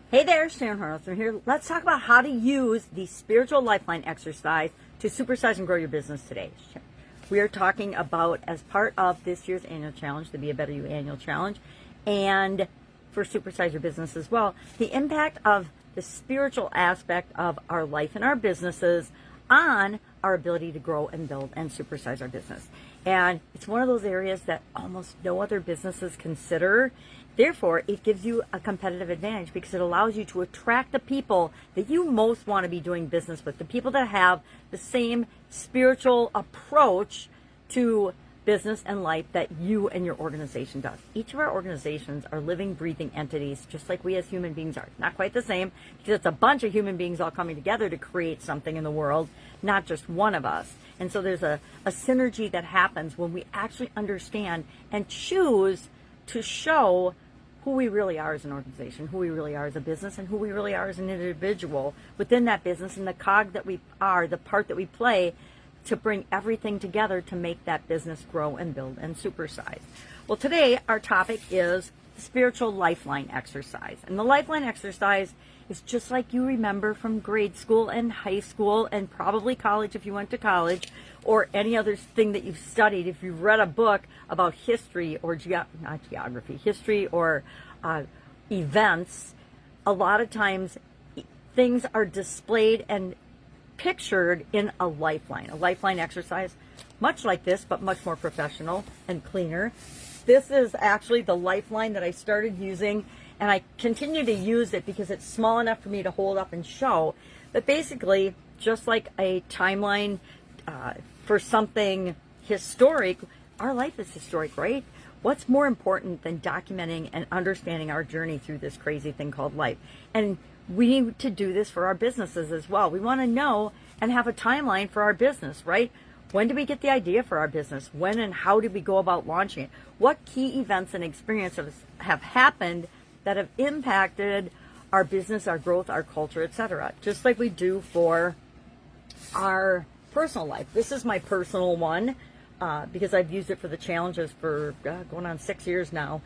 Hey there, Sharon Horne-Ellstrom here. Let's talk about how to use the spiritual lifeline exercise to supersize and grow your business today. We are talking about, as part of this year's annual challenge, the Be a Better You annual challenge, and for supersize your business as well, the impact of the spiritual aspect of our life and our businesses on our ability to grow and build and supersize our business. And it's one of those areas that almost no other businesses consider. Therefore, it gives you a competitive advantage because it allows you to attract the people that you most want to be doing business with, the people that have the same spiritual approach to business and life that you and your organization does. Each of our organizations are living, breathing entities, just like we as human beings are. Not quite the same, because it's a bunch of human beings all coming together to create something in the world, not just one of us. And so there's a synergy that happens when we actually understand and choose to show who we really are as an organization, who we really are as a business, and who we really are as an individual within that business, and the cog that we are, the part that we play to bring everything together to make that business grow and build and supersize. Well, today our topic is the spiritual lifeline exercise. And the lifeline exercise is just like you remember from grade school and high school and probably college if you went to college, or any other thing that you've studied. If you've read a book about history or history or events, a lot of times things are displayed and pictured in a lifeline exercise, much like this, but much more professional and cleaner. This is actually the lifeline that I started using, and I continue to use it because it's small enough for me to hold up and show. But basically, just like a timeline for something historic, our life is historic, right? What's more important than documenting and understanding our journey through this crazy thing called life? And we need to do this for our businesses as well. We want to know and have a timeline for our business, right? When did we get the idea for our business? When and how did we go about launching it? What key events and experiences have happened that have impacted our business, our growth, our culture, etc.? Just like we do for our personal life. This is my personal one because I've used it for the challenges for going on 6 years now.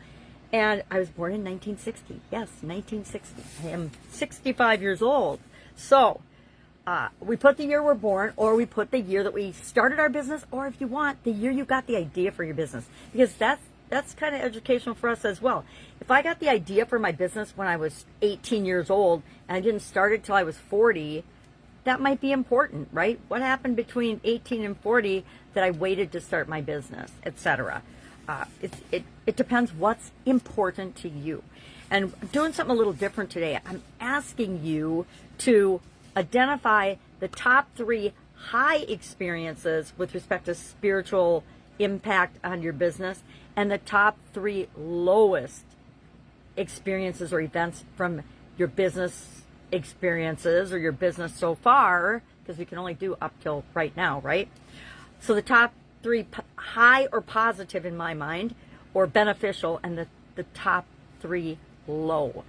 And I was born in 1960. Yes, 1960. I am 65 years old. So we put the year we're born, or we put the year that we started our business, or if you want, the year you got the idea for your business. Because that's kind of educational for us as well. If I got the idea for my business when I was 18 years old, and I didn't start it till I was 40, that might be important, right? What happened between 18 and 40 that I waited to start my business, etc.? It depends what's important to you. And I'm doing something a little different today. I'm asking you to identify the top 3 high experiences with respect to spiritual impact on your business, and the top 3 lowest experiences or events from your business experiences or your business so far, because we can only do up till right now, right? So the top 3 high or positive in my mind, or beneficial, and the top 3 low.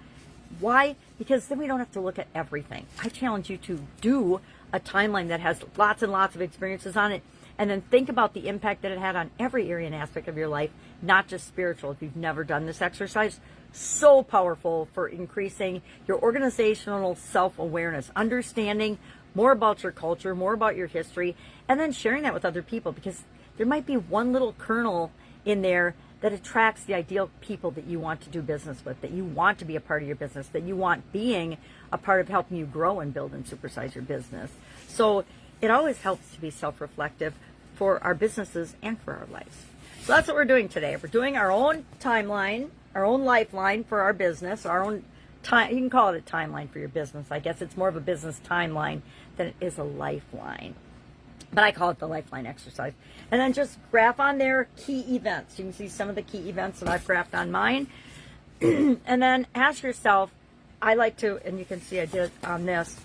Why? Because then we don't have to look at everything. I challenge you to do a timeline that has lots and lots of experiences on it, and then think about the impact that it had on every area and aspect of your life, not just spiritual. If you've never done this exercise, so powerful for increasing your organizational self-awareness, understanding more about your culture, more about your history, and then sharing that with other people, because there might be one little kernel in there that attracts the ideal people that you want to do business with, that you want to be a part of your business, that you want being a part of helping you grow and build and supersize your business. So it always helps to be self-reflective for our businesses and for our lives. So that's what we're doing today. We're doing our own timeline, our own lifeline for our business, our own time. You can call it a timeline for your business. I guess it's more of a business timeline than it is a lifeline. But I call it the lifeline exercise. And then just graph on there key events. You can see some of the key events that I've graphed on mine. And then ask yourself, I like to, and you can see I did on this,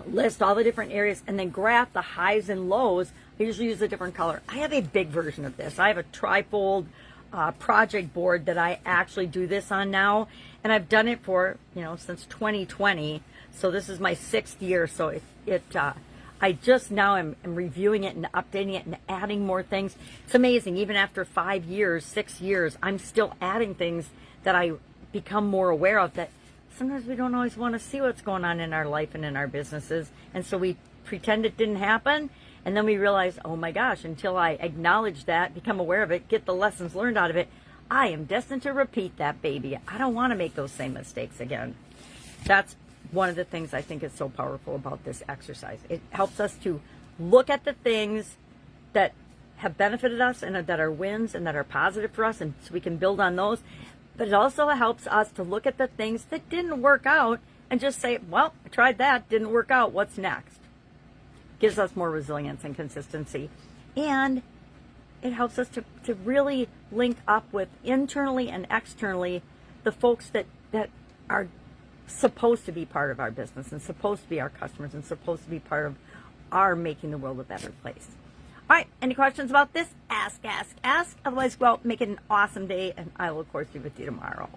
list all the different areas and then graph the highs and lows. I usually use a different color. I have a big version of this. I have a trifold project board that I actually do this on now. And I've done it for, since 2020. So this is my 6th year. So I just now am reviewing it and updating it and adding more things. It's amazing. Even after 5 years, 6 years, I'm still adding things that I become more aware of that sometimes we don't always want to see what's going on in our life and in our businesses. And so we pretend it didn't happen. And then we realize, oh my gosh, until I acknowledge that, become aware of it, get the lessons learned out of it, I am destined to repeat that baby. I don't want to make those same mistakes again. That's one of the things I think is so powerful about this exercise. It helps us to look at the things that have benefited us and that are wins and that are positive for us, and so we can build on those. But it also helps us to look at the things that didn't work out and just say, well, I tried that, didn't work out, what's next? Gives us more resilience and consistency. And it helps us to really link up with internally and externally the folks that are supposed to be part of our business and supposed to be our customers and supposed to be part of our making the world a better place. All right, any questions about this? Ask. Otherwise, go out, make it an awesome day, and I will, of course, be with you tomorrow.